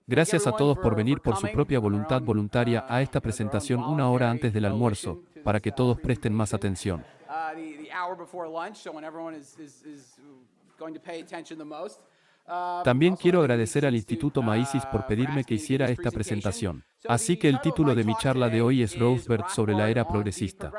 Gracias a todos por venir por su propia voluntad voluntaria a esta presentación una hora antes del almuerzo, para que todos presten más atención. También quiero agradecer al Instituto Maísis por pedirme que hiciera esta presentación. Así que el título de mi charla de hoy es Roosevelt sobre la era progresista.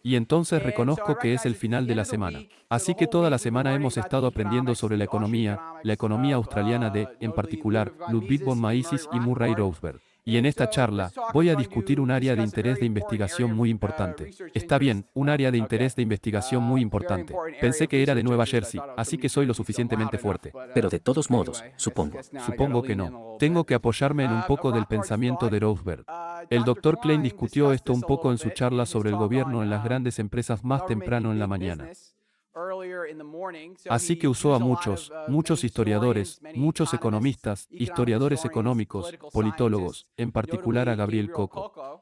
Y entonces reconozco que es el final de la semana. Así que toda la semana hemos estado aprendiendo sobre la economía australiana de, en particular, Ludwig von Mises y Murray Rothbard. Y en esta charla, voy a discutir un área de interés de investigación muy importante. Está bien, un área de interés de investigación muy importante. Pensé que era de Nueva Jersey, así que soy lo suficientemente fuerte. Pero de todos modos, supongo. Supongo que no. Tengo que apoyarme en un poco del pensamiento de Rothbard. El Dr. Klein discutió esto un poco en su charla sobre el gobierno en las grandes empresas más temprano en la mañana. Así que usó a muchos historiadores, muchos economistas, historiadores económicos, politólogos, en particular a Gabriel Coco.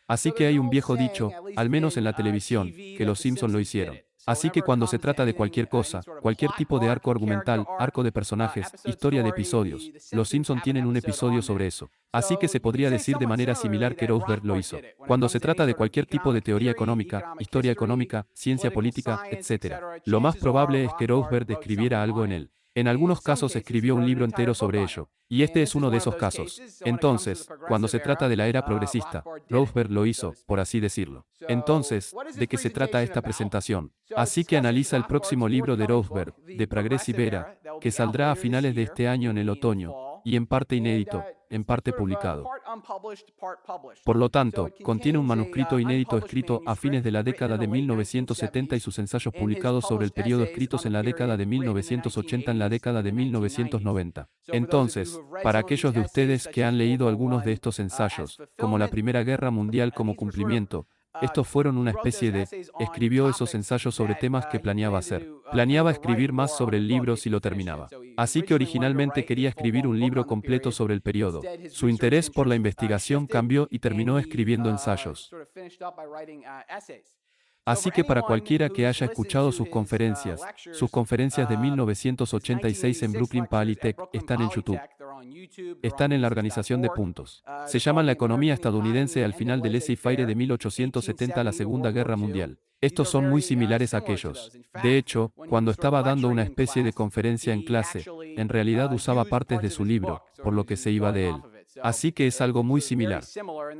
Así que hay un viejo dicho, al menos en la televisión, que los Simpson lo hicieron. Así que cuando se trata de cualquier cosa, cualquier tipo de arco argumental, arco de personajes, historia de episodios, los Simpson tienen un episodio sobre eso. Así que se podría decir de manera similar que Rothbard lo hizo. Cuando se trata de cualquier tipo de teoría económica, historia económica, ciencia política, etc., lo más probable es que Rothbard escribiera algo en él. En algunos casos escribió un libro entero sobre ello, y este es uno de esos casos. Entonces, cuando se trata de la era progresista, Rothbard lo hizo, por así decirlo. Entonces, ¿de qué se trata esta presentación? Así que analiza el próximo libro de Rothbard, The Progressive Era, que saldrá a finales de este año en el otoño, y en parte inédito, en parte publicado. Por lo tanto, contiene un manuscrito inédito escrito a fines de la década de 1970 y sus ensayos publicados sobre el periodo escritos en la década de 1980 en la década de 1990. Entonces, para aquellos de ustedes que han leído algunos de estos ensayos, como la Primera Guerra Mundial como cumplimiento, estos fueron una especie de, escribió esos ensayos sobre temas que planeaba hacer. Planeaba escribir más sobre el libro si lo terminaba. Así que originalmente quería escribir un libro completo sobre el periodo. Su interés por la investigación cambió y terminó escribiendo ensayos. Así que para cualquiera que haya escuchado sus conferencias de 1986 en Brooklyn Polytech, están en YouTube. Están en la organización de puntos. Se llaman La economía estadounidense al final del laissez-faire de 1870 a la Segunda Guerra Mundial. Estos son muy similares a aquellos. De hecho, cuando estaba dando una especie de conferencia en clase, en realidad usaba partes de su libro, por lo que se iba de él. Así que es algo muy similar.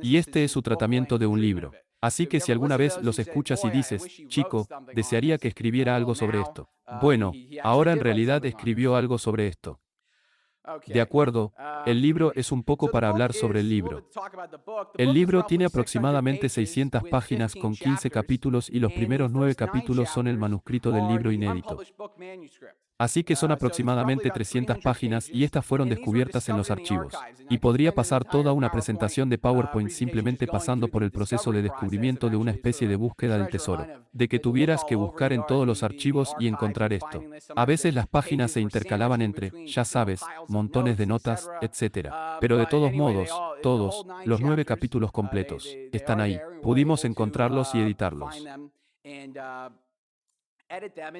Y este es su tratamiento de un libro. Así que si alguna vez los escuchas y dices, chico, desearía que escribiera algo sobre esto. Bueno, ahora en realidad escribió algo sobre esto. De acuerdo, el libro es un poco para hablar sobre el libro. El libro tiene aproximadamente 600 páginas con 15 capítulos y los primeros 9 capítulos son el manuscrito del libro inédito. Así que son aproximadamente 300 páginas y estas fueron descubiertas en los archivos. Y podría pasar toda una presentación de PowerPoint simplemente pasando por el proceso de descubrimiento de una especie de búsqueda del tesoro. De que tuvieras que buscar en todos los archivos y encontrar esto. A veces las páginas se intercalaban entre, ya sabes, montones de notas, etc. Pero de todos modos, todos, los 9 capítulos completos, están ahí. Pudimos encontrarlos y editarlos.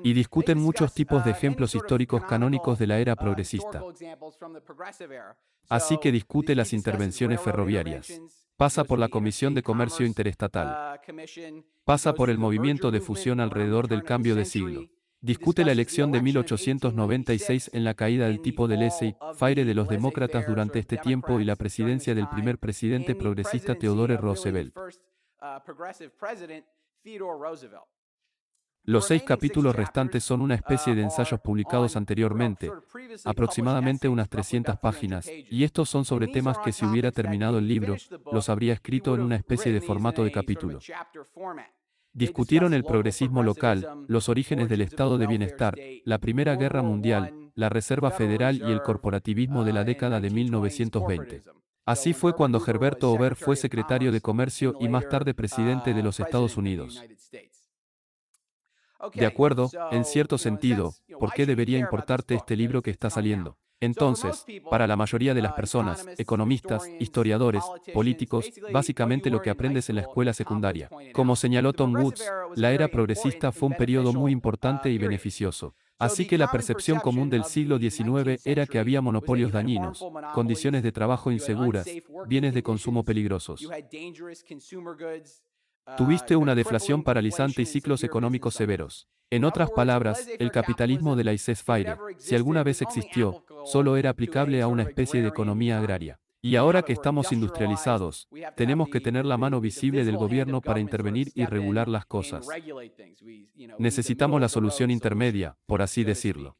Y discuten muchos tipos de ejemplos históricos canónicos de la era progresista. Así que discute las intervenciones ferroviarias. Pasa por la Comisión de Comercio Interestatal. Pasa por el movimiento de fusión alrededor del cambio de siglo. Discute la elección de 1896 en la caída del tipo de laissez-faire de los demócratas durante este tiempo y la presidencia del primer presidente progresista Theodore Roosevelt. Los 6 capítulos restantes son una especie de ensayos publicados anteriormente, aproximadamente unas 300 páginas, y estos son sobre temas que si hubiera terminado el libro, los habría escrito en una especie de formato de capítulo. Discutieron el progresismo local, los orígenes del estado de bienestar, la Primera Guerra Mundial, la Reserva Federal y el corporativismo de la década de 1920. Así fue cuando Herberto Hoover fue secretario de Comercio y más tarde presidente de los Estados Unidos. De acuerdo, en cierto sentido, ¿por qué debería importarte este libro que está saliendo? Entonces, para la mayoría de las personas, economistas, historiadores, políticos, básicamente lo que aprendes en la escuela secundaria. Como señaló Tom Woods, la era progresista fue un periodo muy importante y beneficioso. Así que la percepción común del siglo XIX era que había monopolios dañinos, condiciones de trabajo inseguras, bienes de consumo peligrosos. Tuviste una deflación paralizante y ciclos económicos severos. En otras palabras, el capitalismo de laissez-faire, si alguna vez existió, solo era aplicable a una especie de economía agraria. Y ahora que estamos industrializados, tenemos que tener la mano visible del gobierno para intervenir y regular las cosas. Necesitamos la solución intermedia, por así decirlo.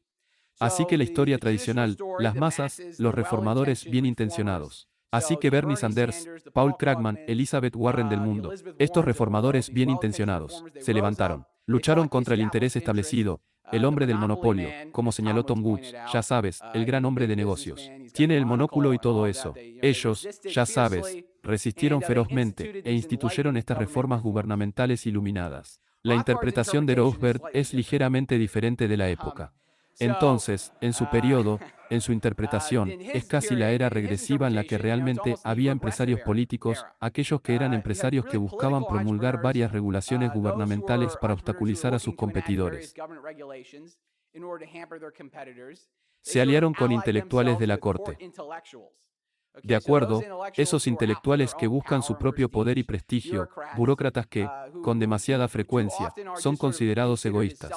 Así que la historia tradicional, las masas, los reformadores bien intencionados. Así que Bernie Sanders, Paul Krugman, Elizabeth Warren del mundo, estos reformadores bien intencionados, se levantaron, lucharon contra el interés establecido, el hombre del monopolio, como señaló Tom Woods, ya sabes, el gran hombre de negocios. Tiene el monóculo y todo eso. Ellos, ya sabes, resistieron ferozmente e instituyeron estas reformas gubernamentales iluminadas. La interpretación de Roosevelt es ligeramente diferente de la época. Entonces, en su periodo, en su interpretación, es casi la era regresiva en la que realmente había empresarios políticos, aquellos que eran empresarios que buscaban promulgar varias regulaciones gubernamentales para obstaculizar a sus competidores. Se aliaron con intelectuales de la corte. De acuerdo, esos intelectuales que buscan su propio poder y prestigio, burócratas que, con demasiada frecuencia, son considerados egoístas.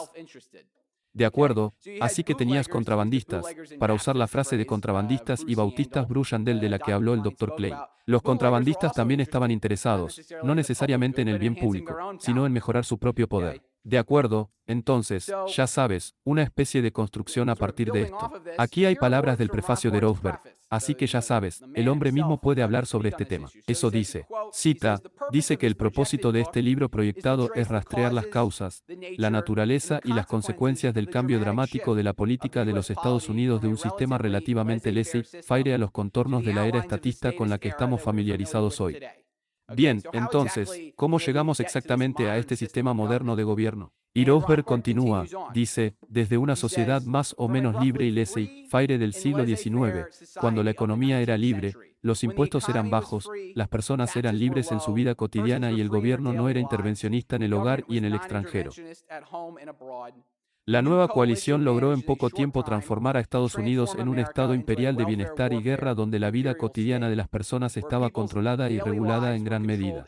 De acuerdo, así que tenías contrabandistas, para usar la frase de contrabandistas y bautistas Bruyandel de la que habló el Dr. Clay. Los contrabandistas también estaban interesados, no necesariamente en el bien público, sino en mejorar su propio poder. De acuerdo, entonces, ya sabes, una especie de construcción a partir de esto. Aquí hay palabras del prefacio de Roosevelt, así que ya sabes, el hombre mismo puede hablar sobre este tema. Eso dice, cita, dice que el propósito de este libro proyectado es rastrear las causas, la naturaleza y las consecuencias del cambio dramático de la política de los Estados Unidos de un sistema relativamente laissez-faire a los contornos de la era estatista con la que estamos familiarizados hoy. Bien, entonces, ¿cómo llegamos exactamente a este sistema moderno de gobierno? Y Roosevelt continúa, dice, desde una sociedad más o menos libre y laissez-faire del siglo XIX, cuando la economía era libre, los impuestos eran bajos, las personas eran libres en su vida cotidiana y el gobierno no era intervencionista en el hogar y en el extranjero. La nueva coalición logró en poco tiempo transformar a Estados Unidos en un estado imperial de bienestar y guerra donde la vida cotidiana de las personas estaba controlada y regulada en gran medida.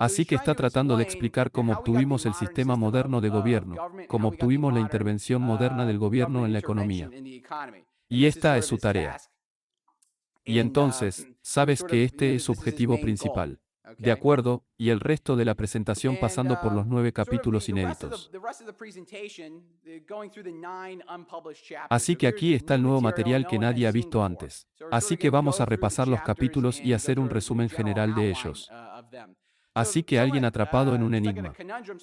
Así que está tratando de explicar cómo obtuvimos el sistema moderno de gobierno, cómo obtuvimos la intervención moderna del gobierno en la economía. Y esta es su tarea. Y entonces, sabes que este es su objetivo principal. De acuerdo, y el resto de la presentación pasando por los 9 capítulos inéditos. Así que aquí está el nuevo material que nadie ha visto antes. Así que vamos a repasar los capítulos y hacer un resumen general de ellos. Así que alguien atrapado en un enigma.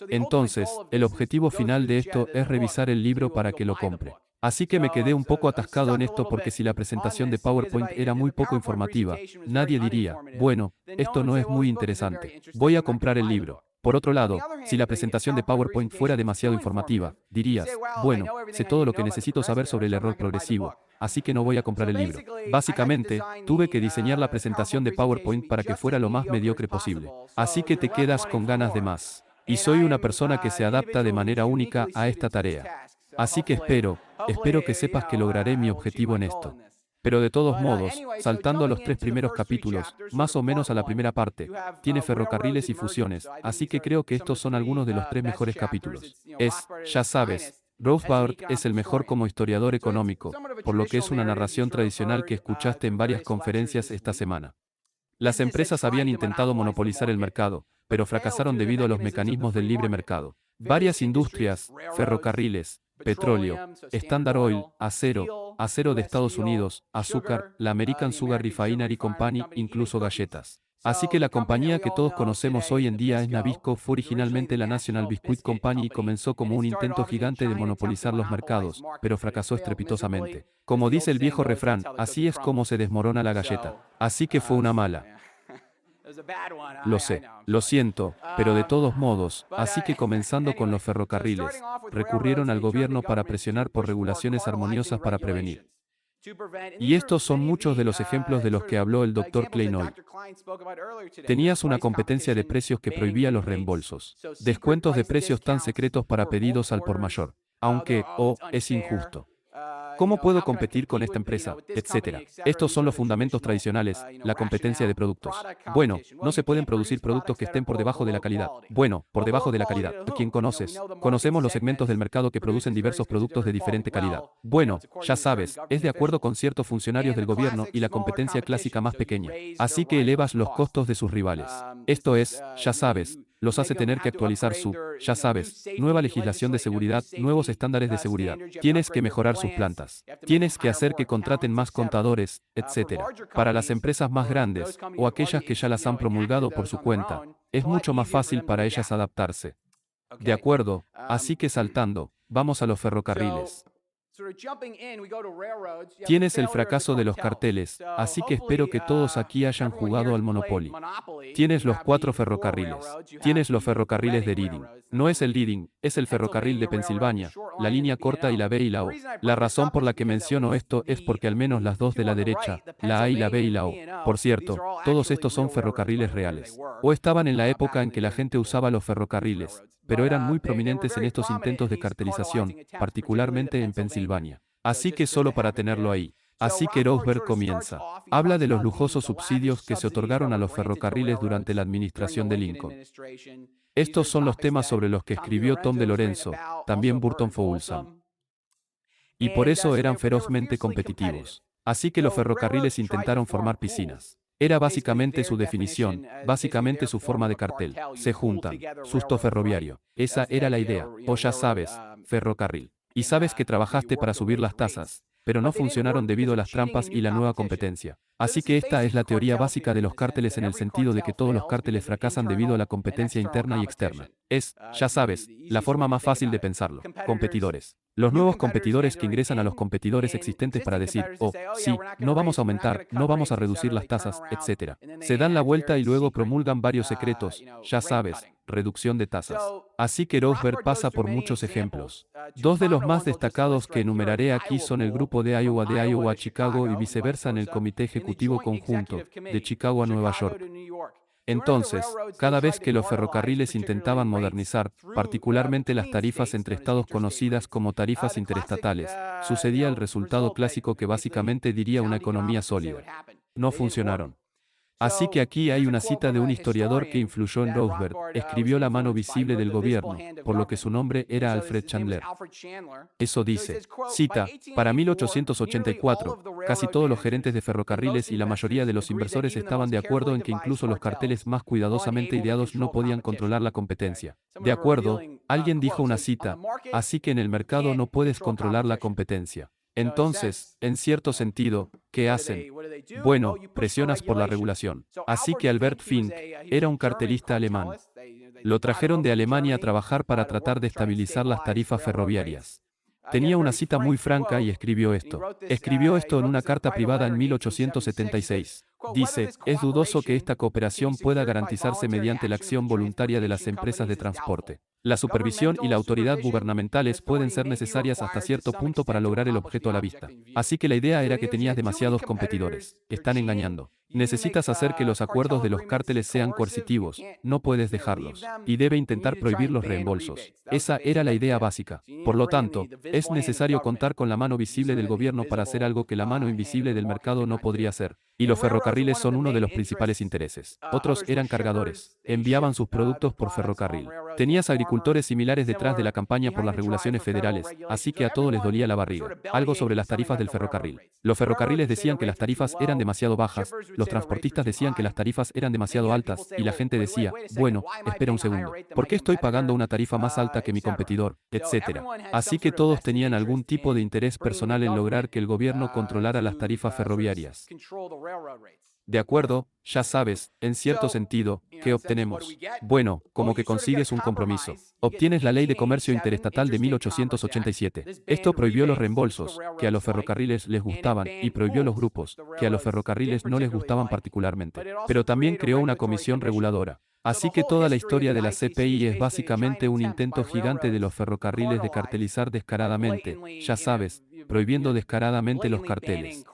Entonces, el objetivo final de esto es revisar el libro para que lo compre. Así que me quedé un poco atascado en esto porque si la presentación de PowerPoint era muy poco informativa, nadie diría, bueno, esto no es muy interesante, voy a comprar el libro. Por otro lado, si la presentación de PowerPoint fuera demasiado informativa, dirías, bueno, sé todo lo que necesito saber sobre el error progresivo, así que no voy a comprar el libro. Básicamente, tuve que diseñar la presentación de PowerPoint para que fuera lo más mediocre posible. Así que te quedas con ganas de más. Y soy una persona que se adapta de manera única a esta tarea. Así que espero que sepas que lograré mi objetivo en esto. Pero de todos modos, saltando a los 3 primeros capítulos, más o menos a la primera parte, tiene ferrocarriles y fusiones, así que creo que estos son algunos de los 3 mejores capítulos. Ya sabes, Roosevelt es el mejor como historiador económico, por lo que es una narración tradicional que escuchaste en varias conferencias esta semana. Las empresas habían intentado monopolizar el mercado, pero fracasaron debido a los mecanismos del libre mercado. Varias industrias, ferrocarriles, petróleo, Standard Oil, acero de Estados Unidos, azúcar, la American Sugar Refinery Company, incluso galletas. Así que la compañía que todos conocemos hoy en día es Nabisco, fue originalmente la National Biscuit Company y comenzó como un intento gigante de monopolizar los mercados, pero fracasó estrepitosamente. Como dice el viejo refrán, así es como se desmorona la galleta. Así que fue una mala. Lo sé, lo siento, pero de todos modos, así que comenzando con los ferrocarriles, recurrieron al gobierno para presionar por regulaciones armoniosas para prevenir Y estos son muchos de los ejemplos de los que habló el Dr. Klein hoy. Tenías una competencia de precios que prohibía los reembolsos. Descuentos de precios tan secretos para pedidos al por mayor. Aunque, es injusto. ¿Cómo puedo competir con esta empresa? Etcétera. Estos son los fundamentos tradicionales, la competencia de productos. Bueno, no se pueden producir productos que estén por debajo de la calidad. Bueno, por debajo de la calidad. ¿Quién conoces? Conocemos los segmentos del mercado que producen diversos productos de diferente calidad. Bueno, ya sabes, es de acuerdo con ciertos funcionarios del gobierno y la competencia clásica más pequeña. Así que elevas los costos de sus rivales. Esto es, ya sabes, los hace tener que actualizar su, ya sabes, nueva legislación de seguridad, nuevos estándares de seguridad. Tienes que mejorar sus plantas. Tienes que hacer que contraten más contadores, etc. Para las empresas más grandes, o aquellas que ya las han promulgado por su cuenta, es mucho más fácil para ellas adaptarse. De acuerdo, así que saltando, vamos a los ferrocarriles. Tienes el fracaso de los carteles, así que espero que todos aquí hayan jugado al Monopoly. Tienes los 4 ferrocarriles. Tienes los ferrocarriles de Reading. No es el Reading, es el ferrocarril de Pensilvania, la línea corta y la B y la O. La razón por la que menciono esto es porque al menos las dos de la derecha, la A y la B y la O. Por cierto, todos estos son ferrocarriles reales. O estaban en la época en que la gente usaba los ferrocarriles, pero eran muy prominentes en estos intentos de cartelización, particularmente en Pensilvania. Así que solo para tenerlo ahí. Así que Roosevelt comienza. Habla de los lujosos subsidios que se otorgaron a los ferrocarriles durante la administración de Lincoln. Estos son los temas sobre los que escribió Tom DeLorenzo, también Burton Folsom. Y por eso eran ferozmente competitivos. Así que los ferrocarriles intentaron formar piscinas. Era básicamente su definición, básicamente su forma de cartel. Se juntan. Susto ferroviario. Esa era la idea. O ya sabes, ferrocarril. Y sabes que trabajaste para subir las tasas, pero no funcionaron debido a las trampas y la nueva competencia. Así que esta es la teoría básica de los cárteles en el sentido de que todos los cárteles fracasan debido a la competencia interna y externa. Es, ya sabes, la forma más fácil de pensarlo. Competidores. Los nuevos competidores que ingresan a los competidores existentes para decir, sí, no vamos a aumentar, no vamos a reducir las tasas, etc. Se dan la vuelta y luego promulgan varios secretos, ya sabes, reducción de tasas. Así que Roosevelt pasa por muchos ejemplos. Dos de los más destacados que enumeraré aquí son el grupo de Iowa a Chicago y viceversa en el Comité Ejecutivo Conjunto, de Chicago a Nueva York. Entonces, cada vez que los ferrocarriles intentaban modernizar, particularmente las tarifas entre estados conocidas como tarifas interestatales, sucedía el resultado clásico que básicamente diría una economía sólida. No funcionaron. Así que aquí hay una cita de un historiador que influyó en Roosevelt, escribió La mano visible del gobierno, por lo que su nombre era Alfred Chandler. Eso dice, cita, para 1884, casi todos los gerentes de ferrocarriles y la mayoría de los inversores estaban de acuerdo en que incluso los carteles más cuidadosamente ideados no podían controlar la competencia. De acuerdo, alguien dijo una cita, así que en el mercado no puedes controlar la competencia. Entonces, en cierto sentido, ¿qué hacen? Bueno, presionas por la regulación. Así que Albert Fink era un cartelista alemán. Lo trajeron de Alemania a trabajar para tratar de estabilizar las tarifas ferroviarias. Tenía una cita muy franca y escribió esto. Escribió esto en una carta privada en 1876. Dice, es dudoso que esta cooperación pueda garantizarse mediante la acción voluntaria de las empresas de transporte. La supervisión y la autoridad gubernamentales pueden ser necesarias hasta cierto punto para lograr el objeto a la vista. Así que la idea era que tenías demasiados competidores. Están engañando. Necesitas hacer que los acuerdos de los cárteles sean coercitivos, no puedes dejarlos. Y debe intentar prohibir los reembolsos. Esa era la idea básica. Por lo tanto, es necesario contar con la mano visible del gobierno para hacer algo que la mano invisible del mercado no podría hacer. Y los ferrocarriles son uno de los principales intereses. Otros eran cargadores. Enviaban sus productos por ferrocarril. Tenías agricultores similares detrás de la campaña por las regulaciones federales, así que a todos les dolía la barriga. Algo sobre las tarifas del ferrocarril. Los ferrocarriles decían que las tarifas eran demasiado bajas, los transportistas decían que las tarifas eran demasiado altas, y la gente decía, bueno, espera un segundo, ¿por qué estoy pagando una tarifa más alta que mi competidor? Etcétera. Así que todos tenían algún tipo de interés personal en lograr que el gobierno controlara las tarifas ferroviarias. De acuerdo, ya sabes, en cierto sentido, ¿qué obtenemos? Bueno, como que consigues un compromiso. Obtienes la Ley de Comercio Interestatal de 1887. Esto prohibió los reembolsos, que a los ferrocarriles les gustaban, y prohibió los grupos, que a los ferrocarriles no les gustaban particularmente. Pero también creó una comisión reguladora. Así que toda la historia de la CPI es básicamente un intento gigante de los ferrocarriles de cartelizar descaradamente, ya sabes, prohibiendo descaradamente los carteles.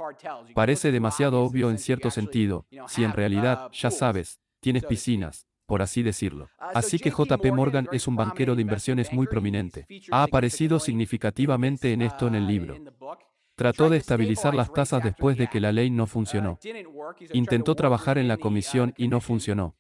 Parece demasiado obvio en cierto sentido, si en realidad, ya sabes, tienes piscinas, por así decirlo. Así que JP Morgan es un banquero de inversiones muy prominente. Ha aparecido significativamente en esto en el libro. Trató de estabilizar las tasas después de que la ley no funcionó. Intentó trabajar en la comisión y no funcionó.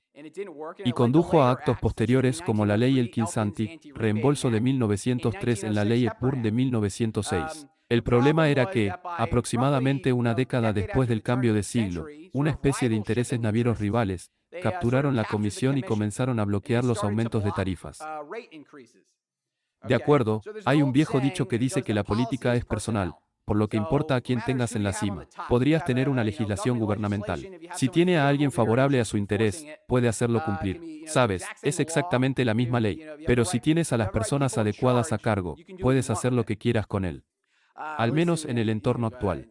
Y condujo a actos posteriores como la ley Elkinsanti, reembolso de 1903 en la ley Hepburn de 1906. El problema era que, aproximadamente una década después del cambio de siglo, una especie de intereses navieros rivales, capturaron la comisión y comenzaron a bloquear los aumentos de tarifas. De acuerdo, hay un viejo dicho que dice que la política es personal, por lo que importa a quién tengas en la cima. Podrías tener una legislación gubernamental. Si tiene a alguien favorable a su interés, puede hacerlo cumplir. Sabes, es exactamente la misma ley, pero si tienes a las personas adecuadas a cargo, puedes hacer lo que quieras con él. Al menos en el entorno actual.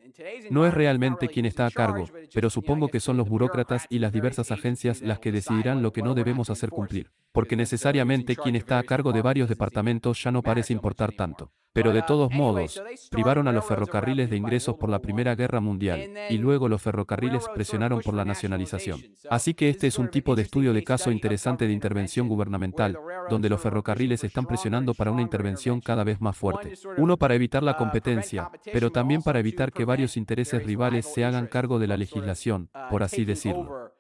No es realmente quien está a cargo, pero supongo que son los burócratas y las diversas agencias las que decidirán lo que no debemos hacer cumplir, porque necesariamente quien está a cargo de varios departamentos ya no parece importar tanto. Pero de todos modos, privaron a los ferrocarriles de ingresos por la Primera Guerra Mundial, y luego los ferrocarriles presionaron por la nacionalización. Así que este es un tipo de estudio de caso interesante de intervención gubernamental, donde los ferrocarriles están presionando para una intervención cada vez más fuerte. Uno para evitar la competencia, pero también para evitar que varios intereses rivales se hagan cargo de la legislación, por así decirlo.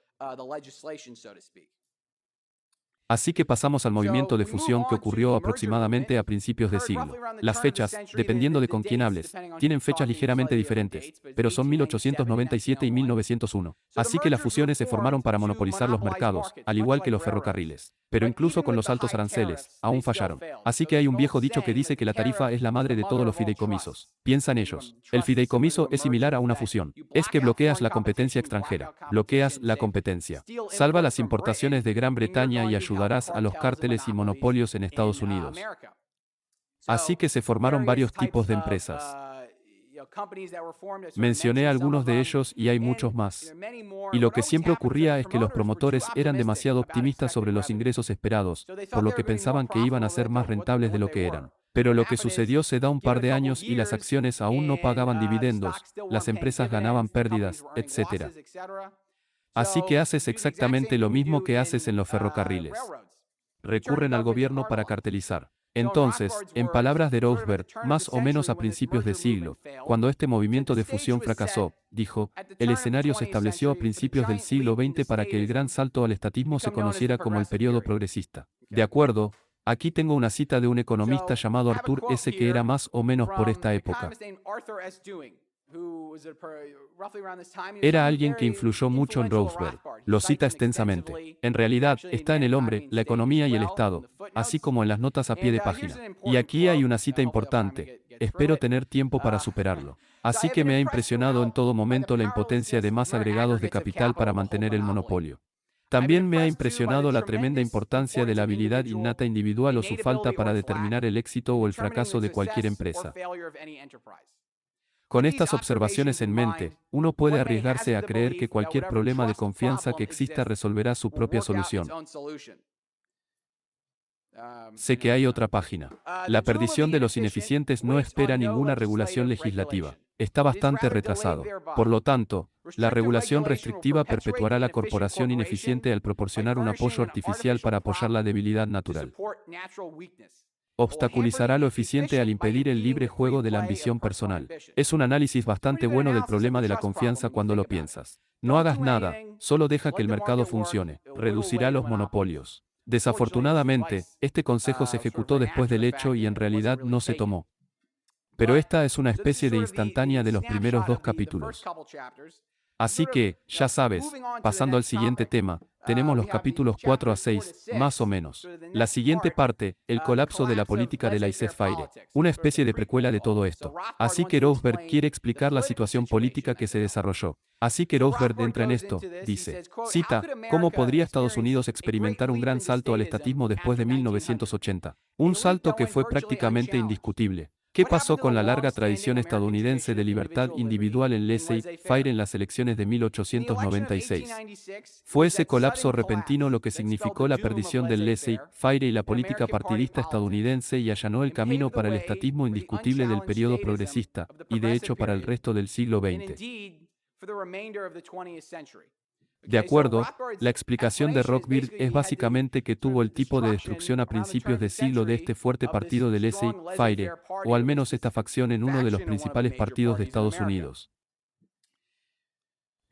Así que pasamos al movimiento de fusión que ocurrió aproximadamente a principios de siglo. Las fechas, dependiendo de con quién hables, tienen fechas ligeramente diferentes, pero son 1897 y 1901. Así que las fusiones se formaron para monopolizar los mercados, al igual que los ferrocarriles. Pero incluso con los altos aranceles, aún fallaron. Así que hay un viejo dicho que dice que la tarifa es la madre de todos los fideicomisos. Piensa en ellos. El fideicomiso es similar a una fusión. Es que bloqueas la competencia extranjera. Bloqueas la competencia. Salva las importaciones de Gran Bretaña y ayudarás a los cárteles y monopolios en Estados Unidos. Así que se formaron varios tipos de empresas. Mencioné algunos de ellos y hay muchos más. Y lo que siempre ocurría es que los promotores eran demasiado optimistas sobre los ingresos esperados, por lo que pensaban que iban a ser más rentables de lo que eran. Pero lo que sucedió se da un par de años y las acciones aún no pagaban dividendos, las empresas ganaban pérdidas, etc. Así que haces exactamente lo mismo que haces en los ferrocarriles. Recurren al gobierno para cartelizar. Entonces, en palabras de Roosevelt, más o menos a principios de siglo, cuando este movimiento de fusión fracasó, dijo, el escenario se estableció a principios del siglo XX para que el gran salto al estatismo se conociera como el periodo progresista. De acuerdo, aquí tengo una cita de un economista llamado Arthur S. que era más o menos por esta época. Era alguien que influyó mucho en Roosevelt. Lo cita extensamente. En realidad, está en el hombre, la economía y el Estado, así como en las notas a pie de página. Y aquí hay una cita importante. Espero tener tiempo para superarlo. Así que me ha impresionado en todo momento la impotencia de más agregados de capital para mantener el monopolio. También me ha impresionado la tremenda importancia de la habilidad innata individual o su falta para determinar el éxito o el fracaso de cualquier empresa. Con estas observaciones en mente, uno puede arriesgarse a creer que cualquier problema de confianza que exista resolverá su propia solución. Sé que hay otra página. La perdición de los ineficientes no espera ninguna regulación legislativa. Está bastante retrasado. Por lo tanto, la regulación restrictiva perpetuará la corporación ineficiente al proporcionar un apoyo artificial para apoyar la debilidad natural. Obstaculizará lo eficiente al impedir el libre juego de la ambición personal. Es un análisis bastante bueno del problema de la confianza cuando lo piensas. No hagas nada, solo deja que el mercado funcione. Reducirá los monopolios. Desafortunadamente, este consejo se ejecutó después del hecho y en realidad no se tomó. Pero esta es una especie de instantánea de los primeros dos capítulos. Así que, ya sabes, pasando al siguiente tema, tenemos los capítulos 4 a 6, más o menos. La siguiente parte, el colapso de la política de laissez-faire, una especie de precuela de todo esto. Así que Roosevelt quiere explicar la situación política que se desarrolló. Así que Roosevelt entra en esto, dice, cita, ¿cómo podría Estados Unidos experimentar un gran salto al estatismo después de 1980? Un salto que fue prácticamente indiscutible. ¿Qué pasó con la larga tradición estadounidense de libertad individual en laissez-faire en las elecciones de 1896? Fue ese colapso repentino lo que significó la perdición del laissez-faire y la política partidista estadounidense y allanó el camino para el estatismo indiscutible del periodo progresista, y de hecho para el resto del siglo XX. De acuerdo, la explicación de Rothbard es básicamente que tuvo el tipo de destrucción a principios de siglo de este fuerte partido del laissez-faire, o al menos esta facción en uno de los principales partidos de Estados Unidos.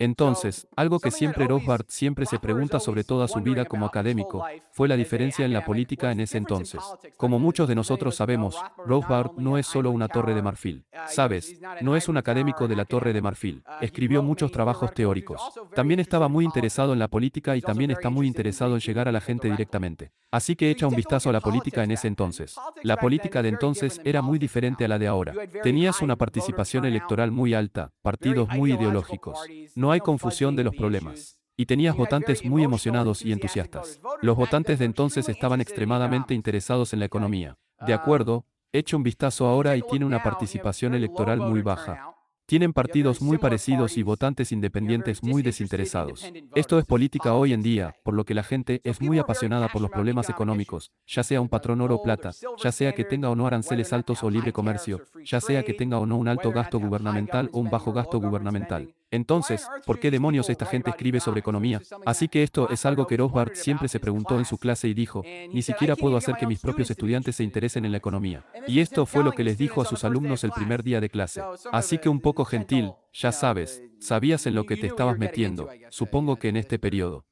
Entonces, algo que siempre Rothbard siempre se pregunta sobre toda su vida como académico, fue la diferencia en la política en ese entonces. Como muchos de nosotros sabemos, Rothbard no es solo una torre de marfil. Sabes, no es un académico de la torre de marfil. Escribió muchos trabajos teóricos. También estaba muy interesado en la política y también está muy interesado en llegar a la gente directamente. Así que echa un vistazo a la política en ese entonces. La política de entonces era muy diferente a la de ahora. Tenías una participación electoral muy alta, partidos muy ideológicos. No hay confusión de los problemas. Y tenías votantes muy emocionados y entusiastas. Los votantes de entonces estaban extremadamente interesados en la economía. De acuerdo, echa un vistazo ahora y tiene una participación electoral muy baja. Tienen partidos muy parecidos y votantes independientes muy desinteresados. Esto es política hoy en día, por lo que la gente es muy apasionada por los problemas económicos, ya sea un patrón oro o plata, ya sea que tenga o no aranceles altos o libre comercio, ya sea que tenga o no un alto gasto gubernamental o un bajo gasto gubernamental. Entonces, ¿por qué demonios esta gente escribe sobre economía? Así que esto es algo que Rothbard siempre se preguntó en su clase y dijo, ni siquiera puedo hacer que mis propios estudiantes se interesen en la economía. Y esto fue lo que les dijo a sus alumnos el primer día de clase. Así que un poco gentil, ya sabes, sabías en lo que te estabas metiendo, supongo que en este periodo.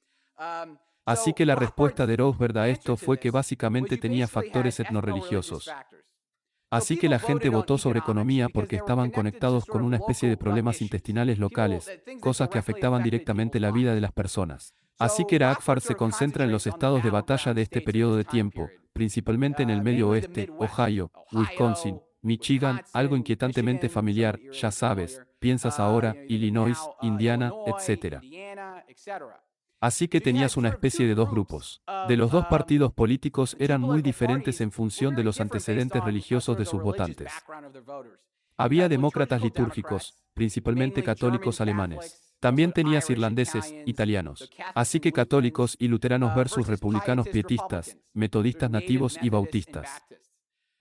Así que la respuesta de Rothbard a esto fue que básicamente tenía factores etnorreligiosos. Así que la gente votó sobre economía porque estaban conectados con una especie de problemas intestinales locales, cosas que afectaban directamente la vida de las personas. Así que Rothbard se concentra en los estados de batalla de este periodo de tiempo, principalmente en el medio oeste, Ohio, Wisconsin, Michigan, algo inquietantemente familiar, ya sabes, piensas ahora, Illinois, Indiana, etc. Así que tenías una especie de dos grupos. De los dos partidos políticos eran muy diferentes en función de los antecedentes religiosos de sus votantes. Había demócratas litúrgicos, principalmente católicos alemanes. También tenías irlandeses, italianos. Así que católicos y luteranos versus republicanos pietistas, metodistas nativos y bautistas.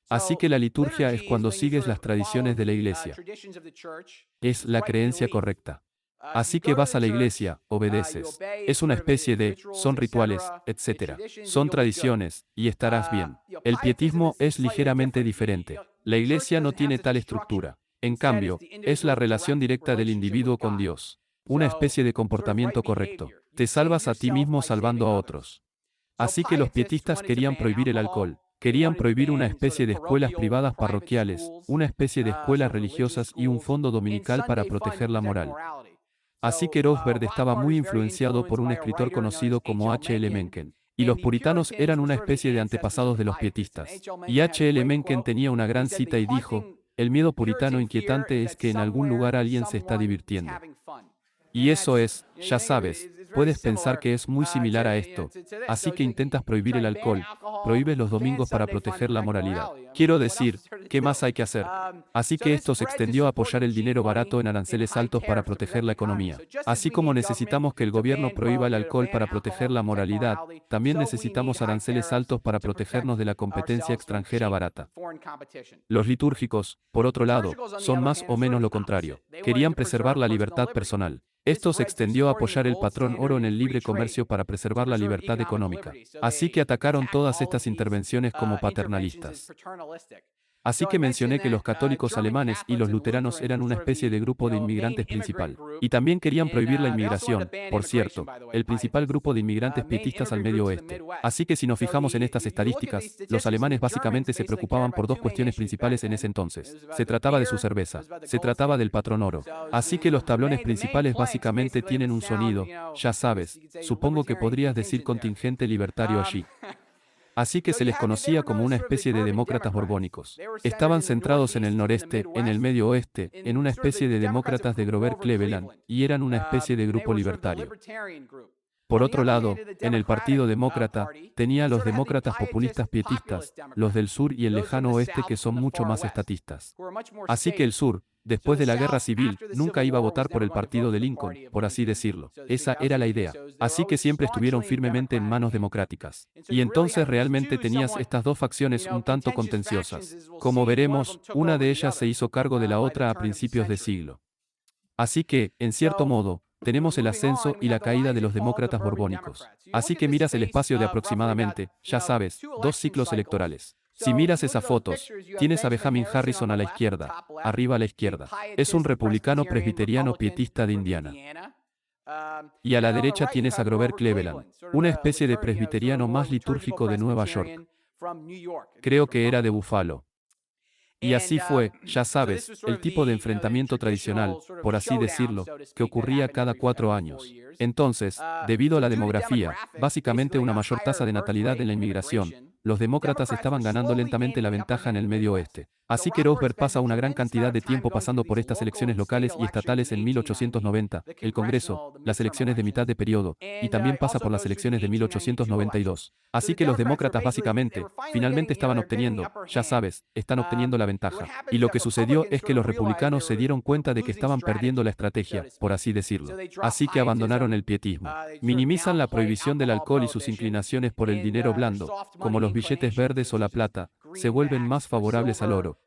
Así que la liturgia es cuando sigues las tradiciones de la iglesia. Es la creencia correcta. Así que vas a la iglesia, obedeces. Es una especie de, son rituales, etc. Son tradiciones, y estarás bien. El pietismo es ligeramente diferente. La iglesia no tiene tal estructura. En cambio, es la relación directa del individuo con Dios. Una especie de comportamiento correcto. Te salvas a ti mismo salvando a otros. Así que los pietistas querían prohibir el alcohol. Querían prohibir una especie de escuelas privadas parroquiales, una especie de escuelas religiosas y un fondo dominical para proteger la moral. Así que Rothbard estaba muy influenciado por un escritor conocido como H. L. Mencken. Y los puritanos eran una especie de antepasados de los pietistas. Y H. L. Mencken tenía una gran cita y dijo, el miedo puritano inquietante es que en algún lugar alguien se está divirtiendo. Y eso es, ya sabes, puedes pensar que es muy similar a esto. Así que intentas prohibir el alcohol, prohíbes los domingos para proteger la moralidad. Quiero decir, ¿qué más hay que hacer? Así que esto se extendió a apoyar el dinero barato en aranceles altos para proteger la economía. Así como necesitamos que el gobierno prohíba el alcohol para proteger la moralidad, también necesitamos aranceles altos para protegernos de la competencia extranjera barata. Los litúrgicos, por otro lado, son más o menos lo contrario. Querían preservar la libertad personal. Esto se extendió a apoyar el patrón oro en el libre comercio para preservar la libertad económica. Así que atacaron todas estas intervenciones como paternalistas. Así que mencioné que los católicos alemanes y los luteranos eran una especie de grupo de inmigrantes principal. Y también querían prohibir la inmigración, por cierto, el principal grupo de inmigrantes pietistas al Medio Oeste. Así que si nos fijamos en estas estadísticas, los alemanes básicamente se preocupaban por dos cuestiones principales en ese entonces. Se trataba de su cerveza, se trataba del patrón oro. Así que los tablones principales básicamente tienen un sonido, ya sabes, supongo que podrías decir contingente libertario allí. Así que se les conocía como una especie de demócratas borbónicos. Estaban centrados en el noreste, en el medio oeste, en una especie de demócratas de Grover Cleveland, y eran una especie de grupo libertario. Por otro lado, en el Partido Demócrata, tenía a los demócratas populistas pietistas, los del sur y el lejano oeste que son mucho más estatistas. Así que el sur, después de la guerra civil, nunca iba a votar por el partido de Lincoln, por así decirlo. Esa era la idea. Así que siempre estuvieron firmemente en manos democráticas. Y entonces realmente tenías estas dos facciones un tanto contenciosas. Como veremos, una de ellas se hizo cargo de la otra a principios de siglo. Así que, en cierto modo, tenemos el ascenso y la caída de los demócratas borbónicos. Así que miras el espacio de aproximadamente, ya sabes, 2 ciclos electorales. Si miras esas fotos, tienes a Benjamin Harrison a la izquierda, arriba a la izquierda. Es un republicano presbiteriano pietista de Indiana. Y a la derecha tienes a Grover Cleveland, una especie de presbiteriano más litúrgico de Nueva York. Creo que era de Buffalo. Y así fue, ya sabes, el tipo de enfrentamiento tradicional, por así decirlo, que ocurría cada 4 años. Entonces, debido a la demografía, básicamente una mayor tasa de natalidad en la inmigración, los demócratas estaban ganando lentamente la ventaja en el medio oeste. Así que Roosevelt pasa una gran cantidad de tiempo pasando por estas elecciones locales y estatales en 1890, el Congreso, las elecciones de mitad de periodo, y también pasa por las elecciones de 1892. Así que los demócratas básicamente, finalmente estaban obteniendo, ya sabes, están obteniendo la ventaja. Y lo que sucedió es que los republicanos se dieron cuenta de que estaban perdiendo la estrategia, por así decirlo. Así que abandonaron el pietismo. Minimizan la prohibición del alcohol y sus inclinaciones por el dinero blando, como los billetes verdes o la plata, se vuelven más favorables al oro.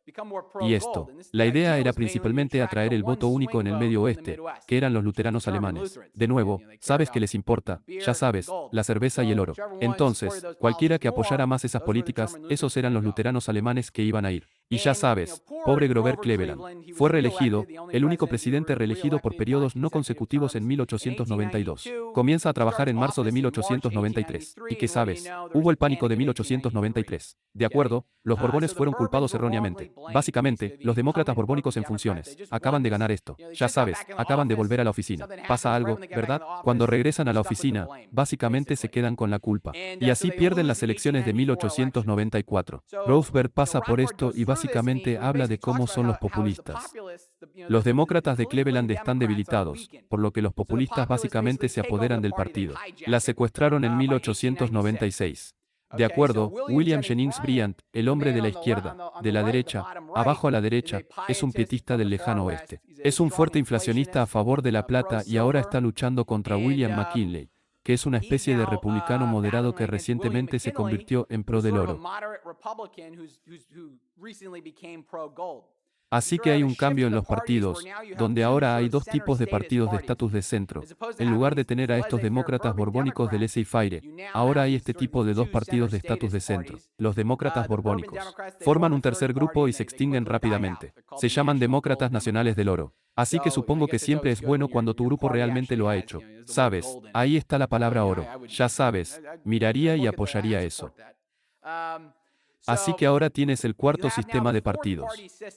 Y esto, la idea era principalmente atraer el voto único en el medio oeste, que eran los luteranos alemanes. De nuevo, sabes que les importa, ya sabes, la cerveza y el oro. Entonces, cualquiera que apoyara más esas políticas, esos eran los luteranos alemanes que iban a ir. Y ya sabes, pobre Grover Cleveland, fue reelegido, el único presidente reelegido por periodos no consecutivos en 1892. Comienza a trabajar en marzo de 1893. ¿Y qué sabes? Hubo el pánico de 1893. De acuerdo, los Borbones fueron culpados erróneamente. Básicamente, los demócratas borbónicos en funciones acaban de ganar esto. Ya sabes, acaban de volver a la oficina. Pasa algo, ¿verdad? Cuando regresan a la oficina, básicamente se quedan con la culpa. Y así pierden las elecciones de 1894. Roosevelt pasa por esto y básicamente habla de cómo son los populistas. Los demócratas de Cleveland están debilitados, por lo que los populistas básicamente se apoderan del partido. La secuestraron en 1896. De acuerdo, William Jennings Bryan, el hombre de la izquierda, de la derecha, abajo a la derecha, es un pietista del lejano oeste. Es un fuerte inflacionista a favor de la plata y ahora está luchando contra William McKinley, que es una especie de republicano moderado que recientemente se convirtió en pro del oro. Así que hay un cambio en los partidos, donde ahora hay 2 tipos de partidos de estatus de centro. En lugar de tener a estos demócratas borbónicos del laissez-faire, ahora hay este tipo de 2 partidos de estatus de centro. Los demócratas borbónicos forman un tercer grupo y se extinguen rápidamente. Se llaman demócratas nacionales del oro. Así que supongo que siempre es bueno cuando tu grupo realmente lo ha hecho. Sabes, ahí está la palabra oro. Ya sabes, miraría y apoyaría eso. Así que ahora tienes el cuarto sistema de partidos.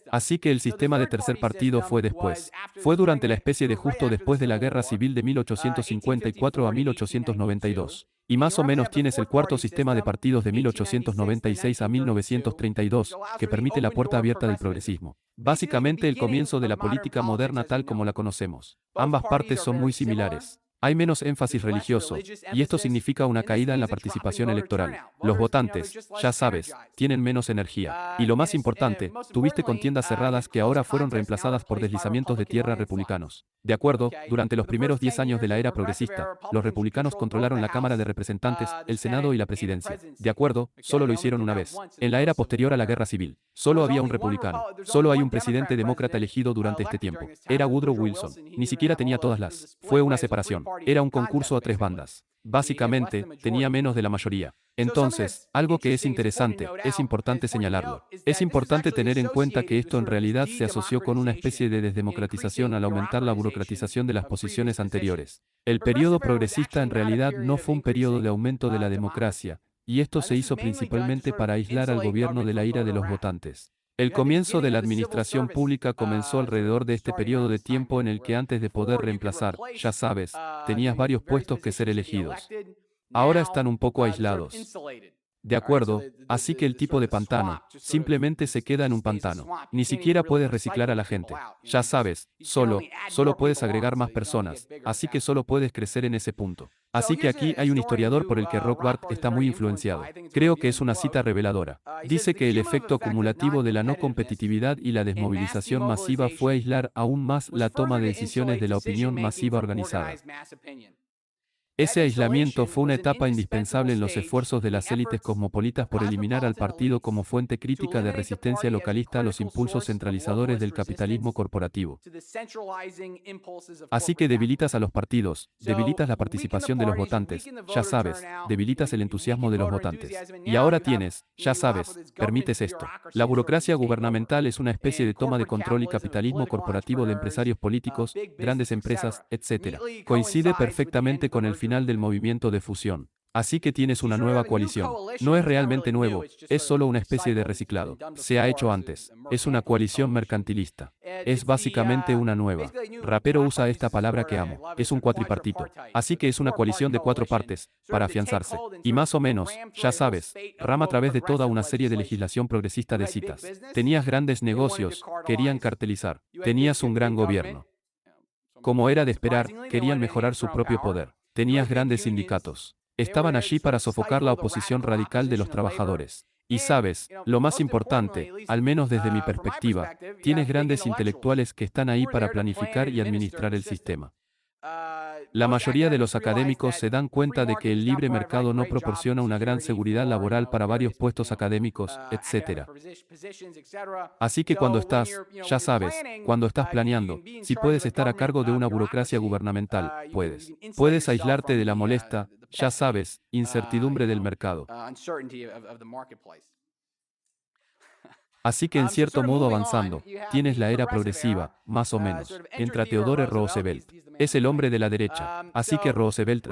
Así que el sistema de tercer partido fue después. Fue durante la especie de justo después de la Guerra Civil de 1854 a 1892. Y más o menos tienes el cuarto sistema de partidos de 1896 a 1932, que permite la puerta abierta del progresismo. Básicamente el comienzo de la política moderna tal como la conocemos. Ambas partes son muy similares. Hay menos énfasis religioso, y esto significa una caída en la participación electoral. Los votantes, ya sabes, tienen menos energía. Y lo más importante, tuviste contiendas cerradas que ahora fueron reemplazadas por deslizamientos de tierra republicanos. De acuerdo, durante los primeros 10 años de la era progresista, los republicanos controlaron la Cámara de Representantes, el Senado y la Presidencia. De acuerdo, solo lo hicieron una vez. En la era posterior a la Guerra Civil, solo había un republicano. Solo hay un presidente demócrata elegido durante este tiempo. Era Woodrow Wilson. Ni siquiera tenía todas las. Fue una separación. Era un concurso a 3 bandas. Básicamente, tenía menos de la mayoría. Entonces, algo que es interesante, es importante señalarlo. Es importante tener en cuenta que esto en realidad se asoció con una especie de desdemocratización al aumentar la burocratización de las posiciones anteriores. El periodo progresista en realidad no fue un periodo de aumento de la democracia, y esto se hizo principalmente para aislar al gobierno de la ira de los votantes. El comienzo de la administración pública comenzó alrededor de este periodo de tiempo en el que antes de poder reemplazar, ya sabes, tenías varios puestos que ser elegidos. Ahora están un poco aislados. De acuerdo, así que el tipo de pantano simplemente se queda en un pantano. Ni siquiera puedes reciclar a la gente. Ya sabes, solo puedes agregar más personas, así que solo puedes crecer en ese punto. Así que aquí hay un historiador por el que Rothbard está muy influenciado. Creo que es una cita reveladora. Dice que el efecto acumulativo de la no competitividad y la desmovilización masiva fue aislar aún más la toma de decisiones de la opinión masiva organizada. Ese aislamiento fue una etapa indispensable en los esfuerzos de las élites cosmopolitas por eliminar al partido como fuente crítica de resistencia localista a los impulsos centralizadores del capitalismo corporativo. Así que debilitas a los partidos, debilitas la participación de los votantes, ya sabes, debilitas el entusiasmo de los votantes. Y ahora tienes, ya sabes, permites esto. La burocracia gubernamental es una especie de toma de control y capitalismo corporativo de empresarios políticos, grandes empresas, etc. Coincide perfectamente con el final del movimiento de fusión. Así que tienes una nueva coalición. No es realmente nuevo, es solo una especie de reciclado. Se ha hecho antes. Es una coalición mercantilista. Es básicamente una nueva. Rapero usa esta palabra que amo. Es un cuatripartito. Así que es una coalición de 4 partes, para afianzarse. Y más o menos, ya sabes, rama a través de toda una serie de legislación progresista de citas. Tenías grandes negocios, querían cartelizar. Tenías un gran gobierno. Como era de esperar, querían mejorar su propio poder. Tenías grandes sindicatos. Estaban allí para sofocar la oposición radical de los trabajadores. Y sabes, lo más importante, al menos desde mi perspectiva, tienes grandes intelectuales que están ahí para planificar y administrar el sistema. La mayoría de los académicos se dan cuenta de que el libre mercado no proporciona una gran seguridad laboral para varios puestos académicos, etc. Así que cuando estás, ya sabes, cuando estás planeando, si puedes estar a cargo de una burocracia gubernamental, puedes aislarte de la molesta, ya sabes, incertidumbre del mercado. Así que en cierto modo avanzando, tienes la era progresiva, más o menos. Entra Theodore Roosevelt. Es el hombre de la derecha. Así que Roosevelt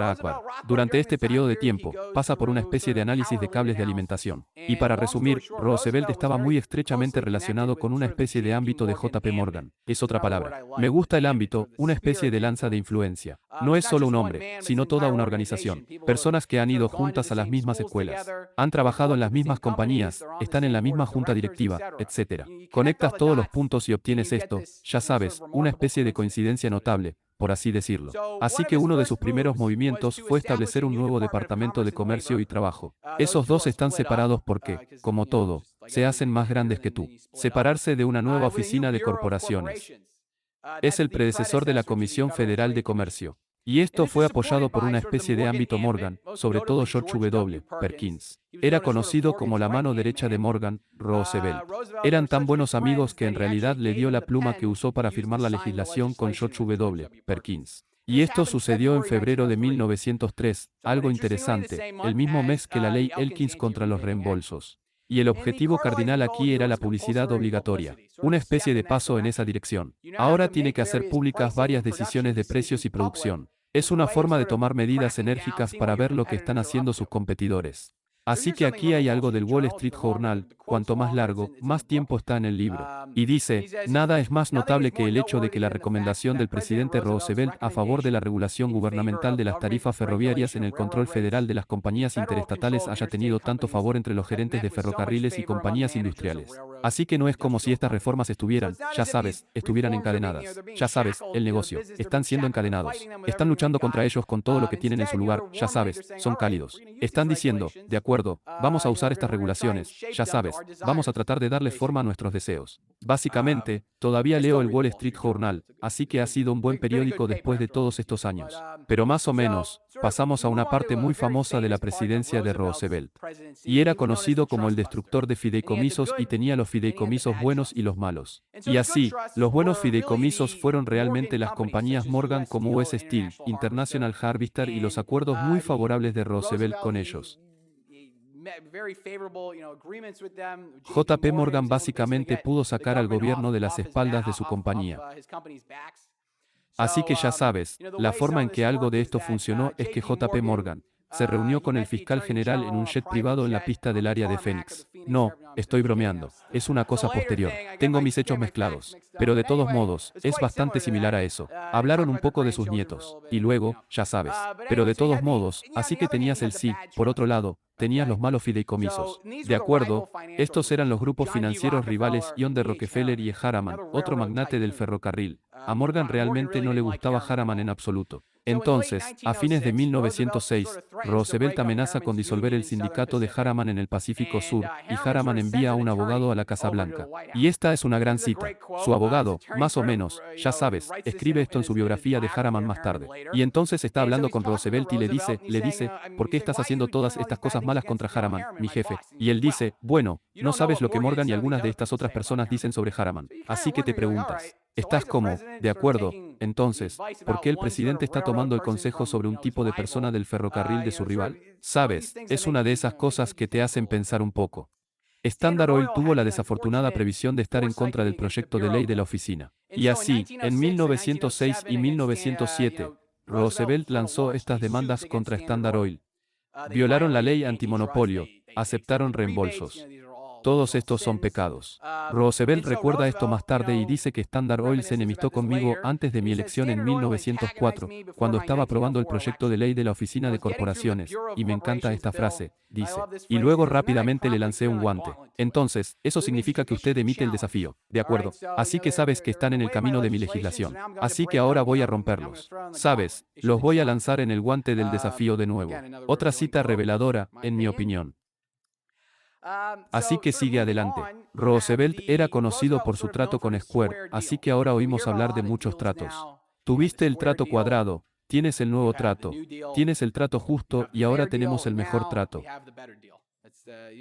durante este periodo de tiempo, pasa por una especie de análisis de cables de alimentación. Y para resumir, Roosevelt estaba muy estrechamente relacionado con una especie de ámbito de JP Morgan. Es otra palabra. Me gusta el ámbito, una especie de lanza de influencia. No es solo un hombre, sino toda una organización. Personas que han ido juntas a las mismas escuelas. Han trabajado en las mismas compañías, están en la misma junta directiva, etc. Conectas todos los puntos y obtienes esto, ya sabes, una especie de coincidencia notable, por así decirlo. Así que uno de sus primeros movimientos fue establecer un nuevo departamento de comercio y trabajo. Esos dos están separados porque, como todo, se hacen más grandes que tú. Separarse de una nueva oficina de corporaciones. Es el predecesor de la Comisión Federal de Comercio. Y esto fue apoyado por una especie de ámbito Morgan, sobre todo George W. Perkins. Era conocido como la mano derecha de Morgan, Roosevelt. Eran tan buenos amigos que en realidad le dio la pluma que usó para firmar la legislación con George W. Perkins. Y esto sucedió en febrero de 1903, algo interesante, el mismo mes que la ley Elkins contra los reembolsos. Y el objetivo cardinal aquí era la publicidad obligatoria, una especie de paso en esa dirección. Ahora tiene que hacer públicas varias decisiones de precios y producción. Es una forma de tomar medidas enérgicas para ver lo que están haciendo sus competidores. Así que aquí hay algo del Wall Street Journal, cuanto más largo, más tiempo está en el libro. Y dice, nada es más notable que el hecho de que la recomendación del presidente Roosevelt a favor de la regulación gubernamental de las tarifas ferroviarias en el control federal de las compañías interestatales haya tenido tanto favor entre los gerentes de ferrocarriles y compañías industriales. Así que no es como si estas reformas estuvieran, ya sabes, estuvieran encadenadas. Ya sabes, el negocio. Están siendo encadenados. Están luchando contra ellos con todo lo que tienen en su lugar, ya sabes, son cálidos. Están diciendo, de acuerdo, vamos a usar estas regulaciones, ya sabes, vamos a tratar de darle forma a nuestros deseos. Básicamente, todavía leo el Wall Street Journal, así que ha sido un buen periódico después de todos estos años. Pero más o menos, pasamos a una parte muy famosa de la presidencia de Roosevelt. Y era conocido como el destructor de fideicomisos y tenía los fideicomisos buenos y los malos. Y así, los buenos fideicomisos fueron realmente las compañías Morgan como US Steel, International Harvester y los acuerdos muy favorables de Roosevelt con ellos. JP Morgan básicamente pudo sacar al gobierno de las espaldas de su compañía. Así que ya sabes, la forma en que algo de esto funcionó es que JP Morgan, se reunió con el fiscal general en un jet privado en la pista del área de Phoenix. No, estoy bromeando. Es una cosa posterior. Tengo mis hechos mezclados. Pero de todos modos, es bastante similar a eso. Hablaron un poco de sus nietos. Y luego, ya sabes. Pero de todos modos, así que tenías el sí. Por otro lado, tenías los malos fideicomisos. De acuerdo, estos eran los grupos financieros rivales John D. Rockefeller y E. Harriman, otro magnate del ferrocarril. A Morgan realmente no le gustaba Harriman en absoluto. Entonces, a fines de 1906, Roosevelt amenaza con disolver el sindicato de Harriman en el Pacífico Sur, y Harriman envía a un abogado a la Casa Blanca. Y esta es una gran cita. Su abogado, más o menos, ya sabes, escribe esto en su biografía de Harriman más tarde. Y entonces está hablando con Roosevelt y le dice, ¿por qué estás haciendo todas estas cosas malas contra Harriman, mi jefe? Y él dice, bueno, no sabes lo que Morgan y algunas de estas otras personas dicen sobre Harriman. Así que te preguntas. Estás como, de acuerdo, entonces, ¿por qué el presidente está tomando el consejo sobre un tipo de persona del ferrocarril de su rival? Sabes, es una de esas cosas que te hacen pensar un poco. Standard Oil tuvo la desafortunada previsión de estar en contra del proyecto de ley de la oficina. Y así, en 1906 y 1907, Roosevelt lanzó estas demandas contra Standard Oil. Violaron la ley antimonopolio, aceptaron reembolsos. Todos estos son pecados. Roosevelt recuerda esto más tarde y dice que Standard Oil se enemistó conmigo antes de mi elección en 1904, cuando estaba aprobando el proyecto de ley de la Oficina de Corporaciones, y me encanta esta frase, dice. Y luego rápidamente le lancé un guante. Entonces, eso significa que usted emite el desafío, ¿de acuerdo? Así que sabes que están en el camino de mi legislación. Así que ahora voy a romperlos. Sabes, los voy a lanzar en el guante del desafío de nuevo. Otra cita reveladora, en mi opinión. Así que sigue adelante. Roosevelt era conocido por su trato con Square, así que ahora oímos hablar de muchos tratos. Tuviste el trato cuadrado, tienes el nuevo trato, tienes el trato justo y ahora tenemos el mejor trato.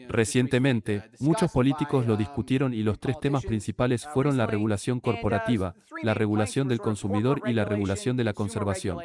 Recientemente, muchos políticos lo discutieron y los tres temas principales fueron la regulación corporativa, la regulación del consumidor y la regulación de la conservación.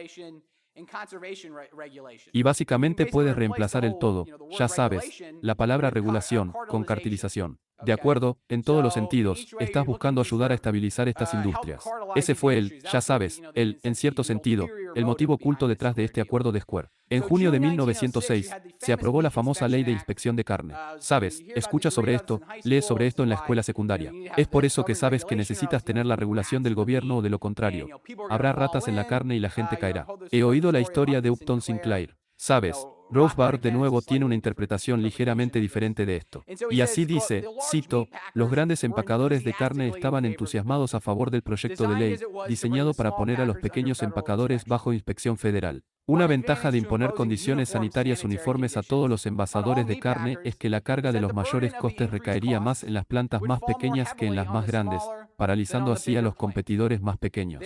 Y básicamente puedes reemplazar el todo, ya sabes, la palabra regulación, con cartelización. De acuerdo, en todos los sentidos, estás buscando ayudar a estabilizar estas industrias. Ese fue ya sabes, en cierto sentido, el motivo oculto detrás de este acuerdo de Square. En junio de 1906, se aprobó la famosa Ley de Inspección de Carne. Sabes, escucha sobre esto, lees sobre esto en la escuela secundaria. Es por eso que sabes que necesitas tener la regulación del gobierno o de lo contrario. Habrá ratas en la carne y la gente caerá. He oído la historia de Upton Sinclair. Sabes, Rothbard de nuevo tiene una interpretación ligeramente diferente de esto. Y así dice, cito, los grandes empacadores de carne estaban entusiasmados a favor del proyecto de ley, diseñado para poner a los pequeños empacadores bajo inspección federal. Una ventaja de imponer condiciones sanitarias uniformes a todos los envasadores de carne es que la carga de los mayores costes recaería más en las plantas más pequeñas que en las más grandes, paralizando así a los competidores más pequeños.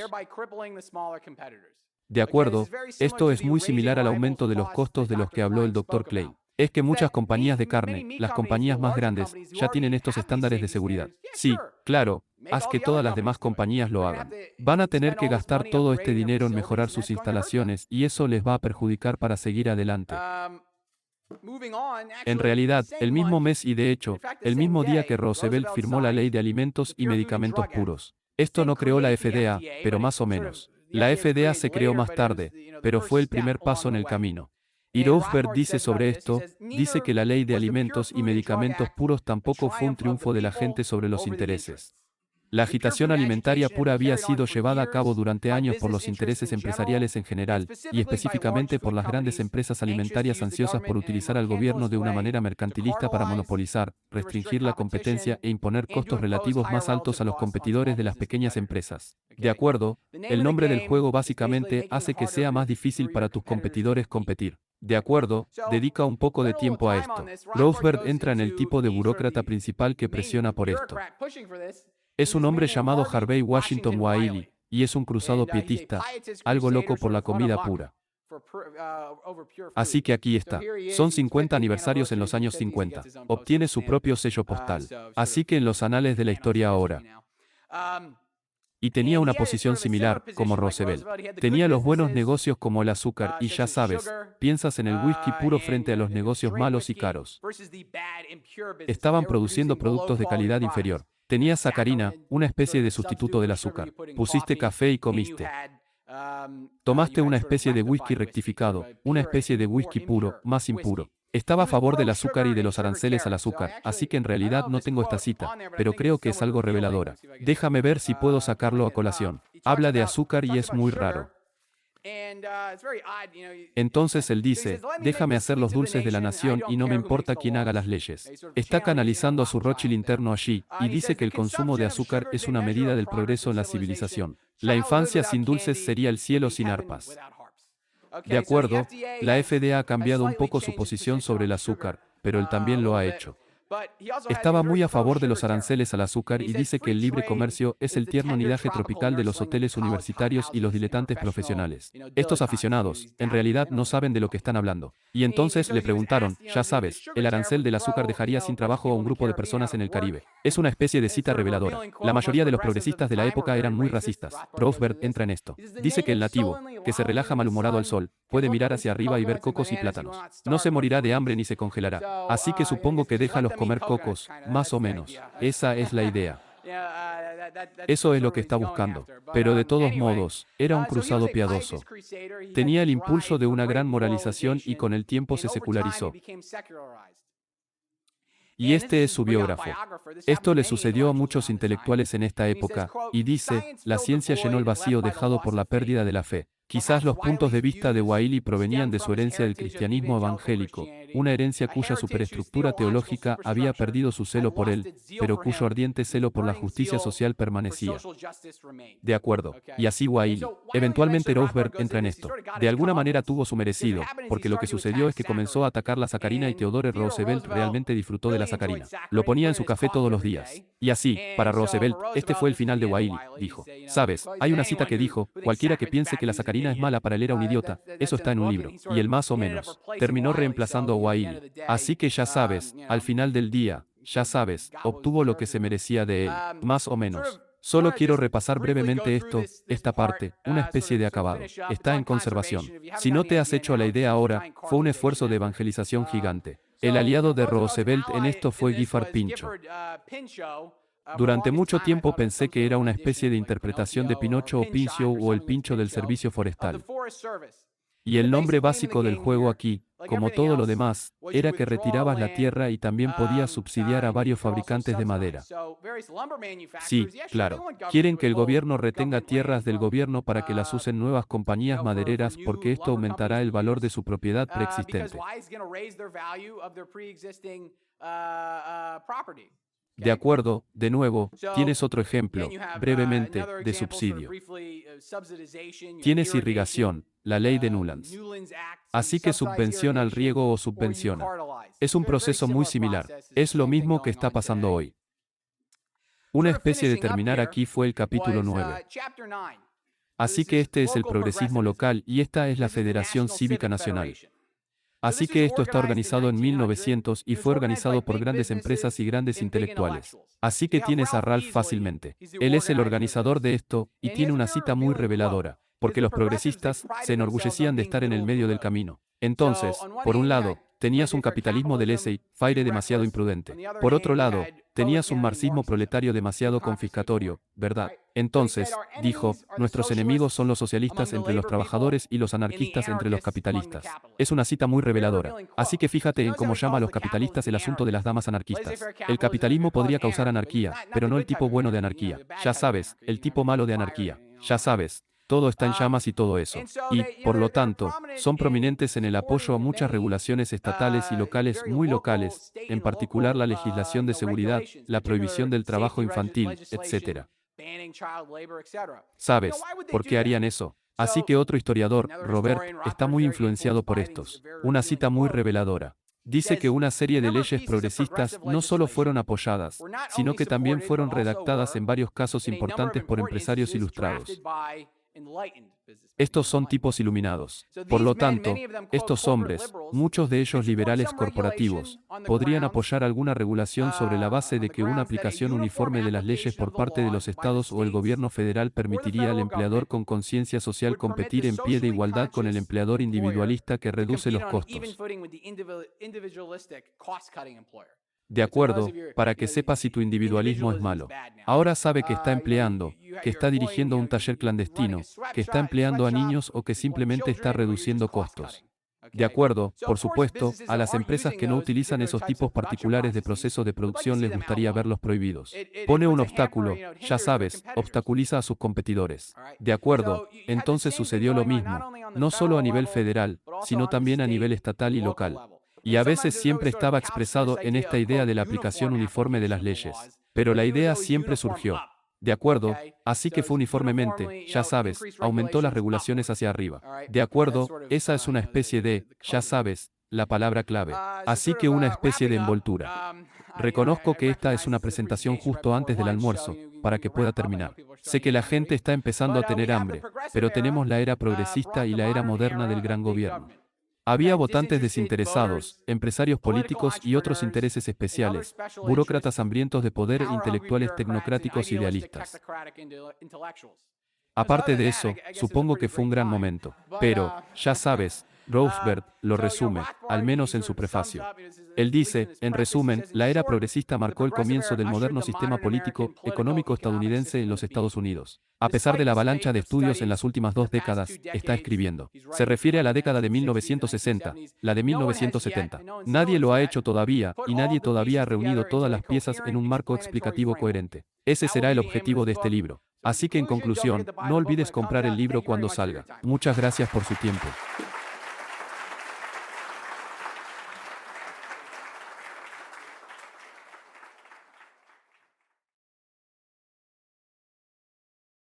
De acuerdo, esto es muy similar al aumento de los costos de los que habló el Dr. Clay. Es que muchas compañías de carne, las compañías más grandes, ya tienen estos estándares de seguridad. Sí, claro, haz que todas las demás compañías lo hagan. Van a tener que gastar todo este dinero en mejorar sus instalaciones y eso les va a perjudicar para seguir adelante. En realidad, el mismo mes y de hecho, el mismo día que Roosevelt firmó la Ley de Alimentos y Medicamentos Puros. Esto no creó la FDA, pero más o menos. La FDA se creó más tarde, pero fue el primer paso en el camino. Y Rothbard dice sobre esto, dice que la Ley de Alimentos y Medicamentos Puros tampoco fue un triunfo de la gente sobre los intereses. La agitación alimentaria pura había sido llevada a cabo durante años por los intereses empresariales en general, y específicamente por las grandes empresas alimentarias ansiosas por utilizar al gobierno de una manera mercantilista para monopolizar, restringir la competencia e imponer costos relativos más altos a los competidores de las pequeñas empresas. De acuerdo, el nombre del juego básicamente hace que sea más difícil para tus competidores competir. De acuerdo, dedica un poco de tiempo a esto. Rothbard entra en el tipo de burócrata principal que presiona por esto. Es un hombre llamado Harvey Washington Wiley, y es un cruzado pietista, algo loco por la comida pura. Así que aquí está. Son 50 aniversarios en los años 50. Obtiene su propio sello postal. Así que en los anales de la historia ahora. Y tenía una posición similar, como Roosevelt. Tenía los buenos negocios como el azúcar y ya sabes, piensas en el whisky puro frente a los negocios malos y caros. Estaban produciendo productos de calidad inferior. Tenías sacarina, una especie de sustituto del azúcar. Pusiste café y comiste. Tomaste una especie de whisky rectificado, una especie de whisky puro, más impuro. Estaba a favor del azúcar y de los aranceles al azúcar, así que en realidad no tengo esta cita, pero creo que es algo reveladora. Déjame ver si puedo sacarlo a colación. Habla de azúcar y es muy raro. Entonces él dice, déjame hacer los dulces de la nación y no me importa quién haga las leyes. Está canalizando a su Rothschild interno allí, y dice que el consumo de azúcar es una medida del progreso en la civilización. La infancia sin dulces sería el cielo sin arpas. De acuerdo, la FDA ha cambiado un poco su posición sobre el azúcar, pero él también lo ha hecho. Estaba muy a favor de los aranceles al azúcar y dice que el libre comercio es el tierno nidaje tropical de los hoteles universitarios y los diletantes profesionales. Estos aficionados, en realidad no saben de lo que están hablando. Y entonces le preguntaron, ya sabes, el arancel del azúcar dejaría sin trabajo a un grupo de personas en el Caribe. Es una especie de cita reveladora. La mayoría de los progresistas de la época eran muy racistas. Roosevelt entra en esto. Dice que el nativo, que se relaja malhumorado al sol, puede mirar hacia arriba y ver cocos y plátanos. No se morirá de hambre ni se congelará. Así que supongo que déjalos comer cocos, más o menos. Esa es la idea. Eso es lo que está buscando. Pero de todos modos, era un cruzado piadoso. Tenía el impulso de una gran moralización y con el tiempo se secularizó. Y este es su biógrafo. Esto le sucedió a muchos intelectuales en esta época, y dice, la ciencia llenó el vacío dejado por la pérdida de la fe. Quizás los puntos de vista de Wiley provenían de su herencia del cristianismo evangélico, una herencia cuya superestructura teológica había perdido su celo por él, pero cuyo ardiente celo por la justicia social permanecía. De acuerdo. Y así Wiley. Eventualmente Roosevelt entra en esto. De alguna manera tuvo su merecido, porque lo que sucedió es que comenzó a atacar la sacarina y Theodore Roosevelt realmente disfrutó de la sacarina. Lo ponía en su café todos los días. Y así, para Roosevelt, este fue el final de Wiley, dijo. Sabes, hay una cita que dijo, cualquiera que piense que la sacarina es mala para él era un idiota, eso está en un libro. Y el más o menos terminó reemplazando a Wiley. Así que ya sabes, al final del día, ya sabes, obtuvo lo que se merecía de él, más o menos. Solo quiero repasar brevemente esta parte, una especie de acabado. Está en conservación. Si no te has hecho a la idea ahora, fue un esfuerzo de evangelización gigante. El aliado de Roosevelt en esto fue Gifford Pinchot. Durante mucho tiempo pensé que era una especie de interpretación de Pinocho o Pinchot o el Pincho del servicio forestal. Y el nombre básico del juego aquí, como todo lo demás, era que retirabas la tierra y también podías subsidiar a varios fabricantes de madera. Sí, claro. Quieren que el gobierno retenga tierras del gobierno para que las usen nuevas compañías madereras porque esto aumentará el valor de su propiedad preexistente. De acuerdo, de nuevo, tienes otro ejemplo, brevemente, de subsidio. Tienes irrigación, la ley de Newlands. Así que subvenciona el riego o subvenciona. Es un proceso muy similar. Es lo mismo que está pasando hoy. Una especie de terminar aquí fue el capítulo 9. Así que este es el progresismo local y esta es la Federación Cívica Nacional. Así que esto está organizado en 1900 y fue organizado por grandes empresas y grandes intelectuales. Así que tienes a Ralph fácilmente. Él es el organizador de esto, y tiene una cita muy reveladora, porque los progresistas se enorgullecían de estar en el medio del camino. Entonces, por un lado, tenías un capitalismo del laissez-faire demasiado imprudente. Por otro lado, tenías un marxismo proletario demasiado confiscatorio, ¿verdad? Entonces, dijo, nuestros enemigos son los socialistas entre los trabajadores y los anarquistas entre los capitalistas. Es una cita muy reveladora. Así que fíjate en cómo llama a los capitalistas el asunto de las damas anarquistas. El capitalismo podría causar anarquía, pero no el tipo bueno de anarquía. Ya sabes, el tipo malo de anarquía. Ya sabes. Todo está en llamas y todo eso. Y, por lo tanto, son prominentes en el apoyo a muchas regulaciones estatales y locales muy locales, en particular la legislación de seguridad, la prohibición del trabajo infantil, etc. ¿Sabes por qué harían eso? Así que otro historiador, Robert, está muy influenciado por estos. Una cita muy reveladora. Dice que una serie de leyes progresistas no solo fueron apoyadas, sino que también fueron redactadas en varios casos importantes por empresarios ilustrados. Estos son tipos iluminados. Por lo tanto, estos hombres, muchos de ellos liberales corporativos, podrían apoyar alguna regulación sobre la base de que una aplicación uniforme de las leyes por parte de los estados o el gobierno federal permitiría al empleador con conciencia social competir en pie de igualdad con el empleador individualista que reduce los costos. De acuerdo, para que sepas si tu individualismo es malo. Ahora sabe que está empleando, que está dirigiendo un taller clandestino, que está empleando a niños o que simplemente está reduciendo costos. De acuerdo, por supuesto, a las empresas que no utilizan esos tipos particulares de proceso de producción les gustaría verlos prohibidos. Pone un obstáculo, ya sabes, obstaculiza a sus competidores. De acuerdo, entonces sucedió lo mismo, no solo a nivel federal, sino también a nivel estatal y local. Y a veces siempre estaba expresado en esta idea de la aplicación uniforme de las leyes. Pero la idea siempre surgió. De acuerdo, así que fue uniformemente, ya sabes, aumentó las regulaciones hacia arriba. De acuerdo, esa es una especie de, ya sabes, la palabra clave. Así que una especie de envoltura. Reconozco que esta es una presentación justo antes del almuerzo, para que pueda terminar. Sé que la gente está empezando a tener hambre, pero tenemos la era progresista y la era moderna del gran gobierno. Había votantes desinteresados, empresarios políticos y otros intereses especiales, burócratas hambrientos de poder e intelectuales tecnocráticos idealistas. Aparte de eso, supongo que fue un gran momento. Pero, ya sabes, Roosevelt lo resume, al menos en su prefacio. Él dice, en resumen, la era progresista marcó el comienzo del moderno sistema político, económico estadounidense en los Estados Unidos. A pesar de la avalancha de estudios en las últimas 2 décadas, está escribiendo. Se refiere a la década de 1960, la de 1970. Nadie lo ha hecho todavía, y nadie todavía ha reunido todas las piezas en un marco explicativo coherente. Ese será el objetivo de este libro. Así que en conclusión, no olvides comprar el libro cuando salga. Muchas gracias por su tiempo.